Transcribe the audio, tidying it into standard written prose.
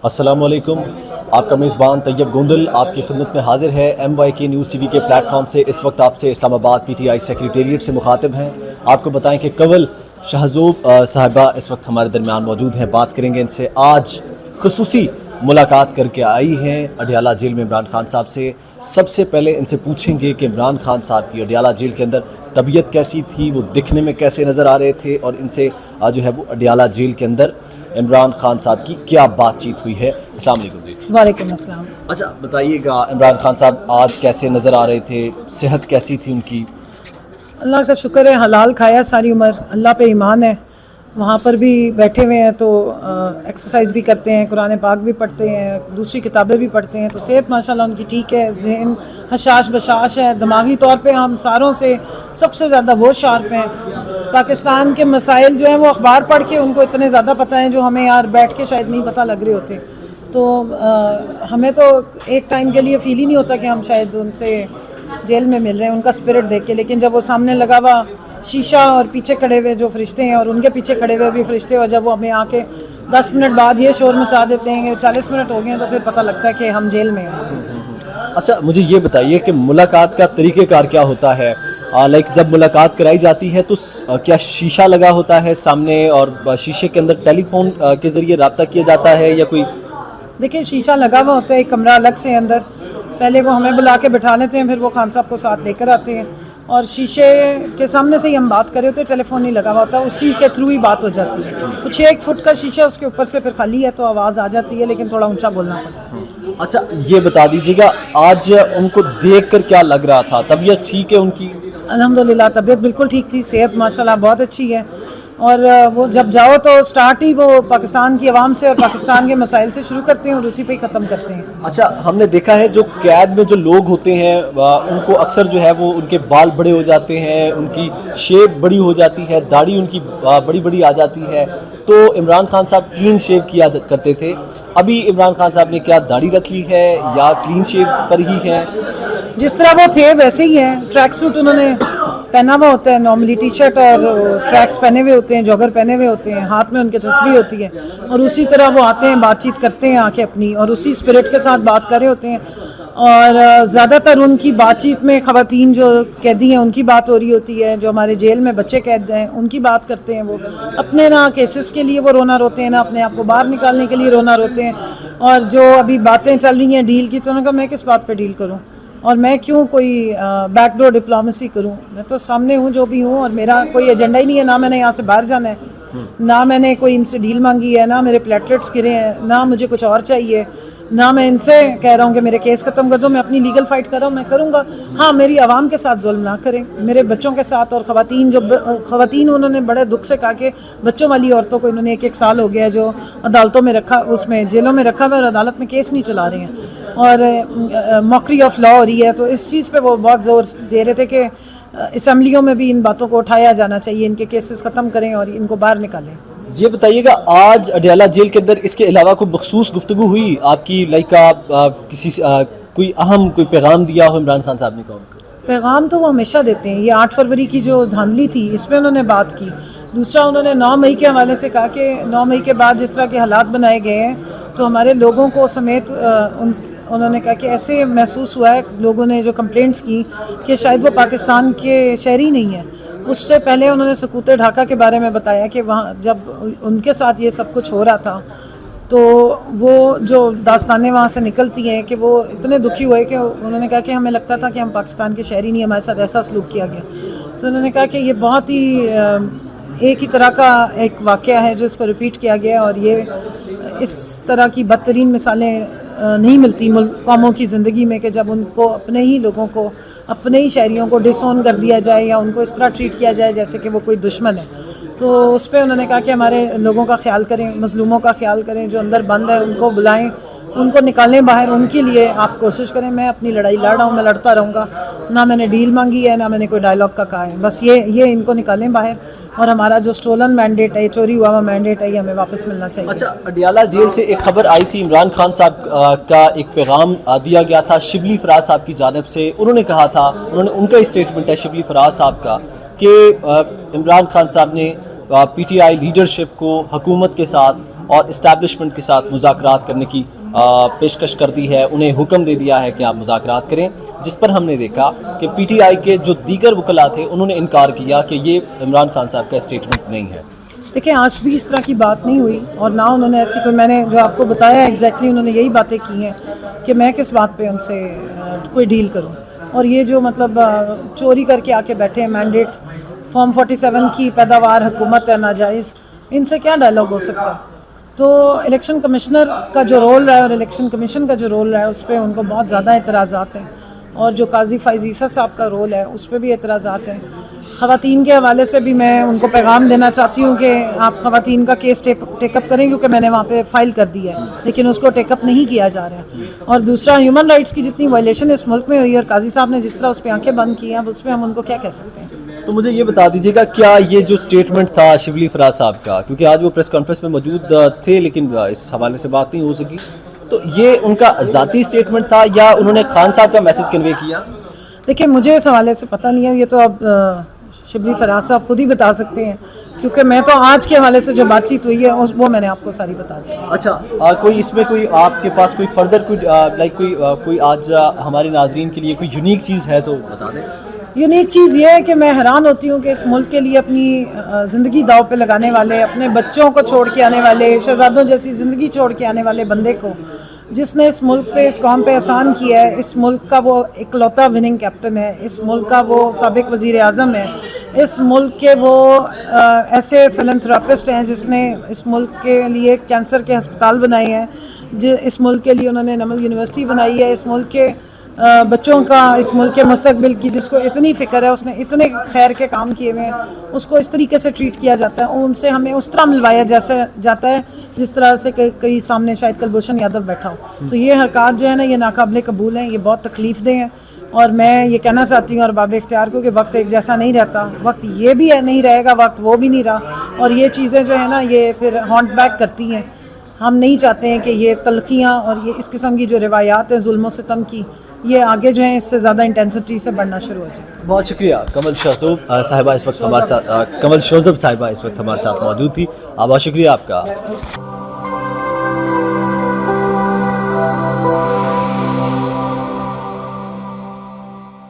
السلام علیکم. آپ کا میزبان طیب گوندل آپ کی خدمت میں حاضر ہے. MYK نیوز ٹی وی کے پلیٹ فارم سے اس وقت آپ سے اسلام آباد PTI سیکریٹریٹ سے مخاطب ہیں. آپ کو بتائیں کہ قبل شہزوب صاحبہ اس وقت ہمارے درمیان موجود ہیں. بات کریں گے ان سے. آج خصوصی ملاقات کر کے آئی ہیں اڈیالہ جیل میں عمران خان صاحب سے. سب سے پہلے ان سے پوچھیں گے کہ عمران خان صاحب کی اڈیالہ جیل کے اندر طبیعت کیسی تھی, وہ دکھنے میں کیسے نظر آ رہے تھے, اور ان سے جو ہے وہ اڈیالہ جیل کے اندر عمران خان صاحب کی کیا بات چیت ہوئی ہے. السلام علیکم. وعلیکم السلام. اچھا بتائیے گا, عمران خان صاحب آج کیسے نظر آ رہے تھے, صحت کیسی تھی ان کی؟ اللہ کا شکر ہے, حلال کھایا ساری عمر, اللہ پہ ایمان ہے. وہاں پر بھی بیٹھے ہوئے ہیں تو ایکسرسائز بھی کرتے ہیں, قرآن پاک بھی پڑھتے ہیں, دوسری کتابیں بھی پڑھتے ہیں, تو صحت ماشاءاللہ ان کی ٹھیک ہے. ذہن حشاش بشاش ہے, دماغی طور پہ ہم ساروں سے سب سے زیادہ وہ شارپ ہیں. پاکستان کے مسائل جو ہیں وہ اخبار پڑھ کے ان کو اتنے زیادہ پتہ ہیں جو ہمیں یار بیٹھ کے شاید نہیں پتہ لگ رہے ہوتے. تو ہمیں تو ایک ٹائم کے لیے فیل ہی نہیں ہوتا کہ ہم شاید ان سے جیل میں مل رہے ہیں ان کا اسپرٹ دیکھ کے. لیکن جب وہ سامنے لگا ہوا شیشہ اور پیچھے کھڑے ہوئے جو فرشتے ہیں اور ان کے پیچھے کھڑے ہوئے بھی فرشتے, اور جب وہ ہمیں آ کے 10 منٹ بعد یہ شور مچا دیتے ہیں کہ 40 منٹ ہو گئے ہیں, تو پھر پتہ لگتا ہے کہ ہم جیل میں ہیں. اچھا مجھے یہ بتائیے کہ ملاقات کا طریقہ کار کیا ہوتا ہے؟ لائک جب ملاقات کرائی جاتی ہے تو کیا شیشہ لگا ہوتا ہے سامنے, اور شیشے کے اندر ٹیلی فون کے ذریعے رابطہ کیا جاتا ہے یا کوئی؟ دیکھیں شیشہ لگا ہوا ہوتا ہے, ایک کمرہ الگ سے اندر, پہلے وہ ہمیں بلا کے بٹھا لیتے ہیں, پھر وہ خان صاحب کو ساتھ لے کر آتے ہیں, اور شیشے کے سامنے سے ہی ہم بات کرے ہوتے ہیں, ٹیلی فون نہیں لگا ہوا ہوتا, اسی کے تھرو ہی بات ہو جاتی ہے. کچھ 1 فٹ کا شیشہ, اس کے اوپر سے پھر خالی ہے تو آواز آ جاتی ہے, لیکن تھوڑا اونچا بولنا پڑتا ہے. اچھا یہ بتا دیجیے گا, آج ان کو دیکھ کر کیا لگ رہا تھا؟ طبیعت ٹھیک ہے ان کی؟ الحمدللہ طبیعت بالکل ٹھیک تھی, صحت ماشاءاللہ بہت اچھی ہے. اور وہ جب جاؤ تو سٹارٹ ہی وہ پاکستان کی عوام سے اور پاکستان کے مسائل سے شروع کرتے ہیں اور اسی پہ ہی ختم کرتے ہیں. اچھا ہم نے دیکھا ہے جو قید میں جو لوگ ہوتے ہیں ان کو اکثر جو ہے وہ ان کے بال بڑے ہو جاتے ہیں, ان کی شیپ بڑی ہو جاتی ہے, داڑھی ان کی بڑی بڑی آ جاتی ہے. تو عمران خان صاحب کلین شیو کیا کرتے تھے, ابھی عمران خان صاحب نے کیا داڑھی رکھ لی ہے یا کلین شیو پر ہی ہے؟ جس طرح وہ تھے ویسے ہی ہیں. ٹریک سوٹ انہوں نے پہنا ہوا ہوتا ہے, نارملی ٹی شرٹ اور ٹریکس پہنے ہوئے ہوتے ہیں, جاگر پہنے ہوئے ہوتے ہیں, ہاتھ میں ان کے تسبیح ہوتی ہے, اور اسی طرح وہ آتے ہیں, بات چیت کرتے ہیں آ کے اپنی, اور اسی اسپرٹ کے ساتھ بات کر رہے ہوتے ہیں. اور زیادہ تر ان کی بات چیت میں خواتین جو قیدی ہیں ان کی بات ہو رہی ہوتی ہے, جو ہمارے جیل میں بچے قید ہیں ان کی بات کرتے ہیں. وہ اپنے نہ کیسز کے لیے وہ رونا روتے ہیں, نہ اپنے آپ کو باہر نکالنے کے لیے رونا روتے ہیں. اور جو ابھی باتیں چل رہی ہیں ڈیل کی, تو انہوں نے کہا میں کس بات پہ ڈیل کروں, اور میں کیوں کوئی بیک ڈور ڈپلومیسی کروں, میں تو سامنے ہوں جو بھی ہوں, اور میرا کوئی ایجنڈا ہی نہیں ہے, نہ میں نے یہاں سے باہر جانا ہے, نہ میں نے کوئی ان سے ڈیل مانگی ہے, نہ میرے پلیٹلیٹس گرے ہیں, نہ مجھے کچھ اور چاہیے, نہ میں ان سے کہہ رہا ہوں کہ میرے کیس ختم کر دو. میں اپنی لیگل فائٹ کر رہا ہوں, میں کروں گا. ہاں میری عوام کے ساتھ ظلم نہ کریں, میرے بچوں کے ساتھ, اور خواتین انہوں نے بڑے دکھ سے کہا کہ بچوں والی عورتوں کو انہوں نے 1 سال ہو گیا جو عدالتوں میں رکھا, اس میں جیلوں میں رکھا ہوا, اور عدالت میں کیس نہیں چلا رہے ہیں, اور موکری آف لا ہو رہی ہے. تو اس چیز پہ وہ بہت زور دے رہے تھے کہ اسمبلیوں میں بھی ان باتوں کو اٹھایا جانا چاہیے, ان کے کیسز ختم کریں اور ان کو باہر نکالیں. یہ بتائیے گا آج اڈیالہ جیل کے اندر اس کے علاوہ کوئی مخصوص گفتگو ہوئی آپ کی, لائک کسی کوئی اہم کوئی پیغام دیا ہو عمران خان صاحب نے؟ کہا پیغام تو وہ ہمیشہ دیتے ہیں. یہ 8 فروری کی جو دھاندلی تھی اس میں انہوں نے بات کی. دوسرا انہوں نے 9 مئی کے حوالے سے کہا کہ 9 مئی کے بعد جس طرح کے حالات بنائے گئے ہیں تو ہمارے لوگوں کو سمیت انہوں نے کہا کہ ایسے محسوس ہوا ہے لوگوں نے جو کمپلینٹس کی کہ شاید وہ پاکستان کے شہری نہیں ہیں. اس سے پہلے انہوں نے سکوت ڈھاکہ کے بارے میں بتایا کہ وہاں جب ان کے ساتھ یہ سب کچھ ہو رہا تھا تو وہ جو داستانیں وہاں سے نکلتی ہیں کہ وہ اتنے دکھی ہوئے کہ انہوں نے کہا کہ ہمیں لگتا تھا کہ ہم پاکستان کے شہری نہیں, ہمارے ساتھ ایسا سلوک کیا گیا. تو انہوں نے کہا کہ یہ بہت ہی ایک ہی طرح کا ایک واقعہ ہے جو اس کو ریپیٹ کیا گیا, اور یہ اس طرح کی بدترین مثالیں نہیں ملتی قوموں کی زندگی میں کہ جب ان کو اپنے ہی لوگوں کو, اپنے ہی شہریوں کو ڈس اون کر دیا جائے یا ان کو اس طرح ٹریٹ کیا جائے جیسے کہ وہ کوئی دشمن ہے. تو اس پہ انہوں نے کہا کہ ہمارے لوگوں کا خیال کریں, مظلوموں کا خیال کریں, جو اندر بند ہے ان کو بلائیں, ان کو نکالیں باہر, ان کے لیے آپ کوشش کریں. میں اپنی لڑائی لڑ رہا ہوں, میں لڑتا رہوں گا, نہ میں نے ڈیل مانگی ہے, نہ میں نے کوئی ڈائلاگ کا کہا ہے. بس یہ ان کو نکالیں باہر, اور ہمارا جو اسٹولن مینڈیٹ ہے, چوری ہوا مینڈیٹ ہے, یہ ہمیں واپس ملنا چاہیے. اچھا اڈیالہ جیل سے ایک خبر آئی تھی, عمران خان صاحب کا ایک پیغام دیا گیا تھا شبلی فراز صاحب کی جانب سے. انہوں نے کہا تھا, ان کا اسٹیٹمنٹ ہے شبلی فراز صاحب کا, کہ عمران خان صاحب نے PTI لیڈرشپ کو, حکومت کے ساتھ اور اسٹیبلشمنٹ کے ساتھ مذاکرات کرنے کی پیشکش کر دی ہے، انہیں حکم دے دیا ہے کہ آپ مذاکرات کریں، جس پر ہم نے دیکھا کہ پی ٹی آئی کے جو دیگر وکلاء تھے انہوں نے انکار کیا کہ یہ عمران خان صاحب کا اسٹیٹمنٹ نہیں ہے۔ دیکھیں آج بھی اس طرح کی بات نہیں ہوئی اور نہ انہوں نے ایسی کوئی، میں نے جو آپ کو بتایا ایگزیکٹلی انہوں نے یہی باتیں کی ہیں کہ میں کس بات پہ ان سے کوئی ڈیل کروں، اور یہ جو مطلب چوری کر کے آ کے بیٹھے ہیں، مینڈیٹ فارم 47 کی پیداوار حکومت ہے ناجائز، ان سے کیا ڈائلاگ ہو سکتا ہے؟ تو الیکشن کمشنر کا جو رول رہا ہے اور الیکشن کمیشن کا جو رول رہا ہے اس پہ ان کو بہت زیادہ اعتراضات ہیں، اور جو قاضی فائز عیسیٰ صاحب کا رول ہے اس پہ بھی اعتراضات ہیں۔ خواتین کے حوالے سے بھی میں ان کو پیغام دینا چاہتی ہوں کہ آپ خواتین کا کیس ٹیک اپ کریں، کیونکہ میں نے وہاں پہ فائل کر دی ہے لیکن اس کو ٹیک اپ نہیں کیا جا رہا ہے۔ اور دوسرا ہیومن رائٹس کی جتنی وائلیشن اس ملک میں ہوئی اور قاضی صاحب نے جس طرح اس پہ آنکھیں بند کی ہیں، اب اس پہ ہم ان کو کیا کہہ سکتے ہیں؟ تو مجھے یہ بتا دیجیے گا کیا یہ جو اسٹیٹمنٹ تھا شبلی فراز صاحب کا، کیونکہ آج وہ پریس کانفرنس میں موجود تھے لیکن اس حوالے سے بات نہیں ہو سکی، تو یہ ان کا ذاتی اسٹیٹمنٹ تھا یا انہوں نے خان صاحب کا میسج کنوے کیا؟ دیکھیں مجھے اس حوالے سے پتہ نہیں ہے، یہ تو اب شبلی فراز صاحب خود ہی بتا سکتے ہیں، کیونکہ میں تو آج کے حوالے سے جو بات چیت ہوئی ہے وہ میں نے آپ کو ساری بتا دی۔ اچھا کوئی اس میں کوئی آپ کے پاس کوئی فردر کوئی آج ہمارے ناظرین کے لیے کوئی یونیک چیز ہے تو بتا دیں۔ یونیک چیز یہ ہے کہ میں حیران ہوتی ہوں کہ اس ملک کے لیے اپنی زندگی داؤ پہ لگانے والے، اپنے بچوں کو چھوڑ کے آنے والے، شہزادوں جیسی زندگی چھوڑ کے آنے والے بندے کو، جس نے اس ملک پہ، اس قوم پہ احسان کیا ہے، اس ملک کا وہ اکلوتا وننگ کیپٹن ہے، اس ملک کا وہ سابق وزیر اعظم ہے، اس ملک کے وہ ایسے فلنتھراپسٹ ہیں جس نے اس ملک کے لیے کینسر کے ہسپتال بنائے ہیں، اس ملک کے لیے انہوں نے نمل یونیورسٹی بنائی ہے، اس ملک کے بچوں کا، اس ملک کے مستقبل کی جس کو اتنی فکر ہے، اس نے اتنے خیر کے کام کیے ہوئے ہیں، اس کو اس طریقے سے ٹریٹ کیا جاتا ہے، ان سے ہمیں اس طرح ملوایا جیسا جاتا ہے جس طرح سے کئی سامنے شاید کلبھوشن یادو بیٹھا ہو۔ تو یہ حرکات جو ہے نا یہ ناقابل قبول ہیں، یہ بہت تکلیف دہ ہیں، اور میں یہ کہنا چاہتی ہوں اور باب اختیار کو کہ وقت ایک جیسا نہیں رہتا، وقت یہ بھی نہیں رہے گا، وقت وہ بھی نہیں رہا، اور یہ چیزیں جو ہے نا یہ پھر ہانٹ بیک کرتی ہیں۔ ہم نہیں چاہتے ہیں کہ یہ تلخیاں اور یہ اس قسم کی جو روایات ہیں ظلم و ستم کی، یہ آگے جو ہیں اس سے زیادہ انٹینسٹی سے بڑھنا شروع ہو جائے۔ بہت شکریہ کمل شوزب صاحبہ اس وقت ہمارے ساتھ موجود تھی، بہت شکریہ آپ کا۔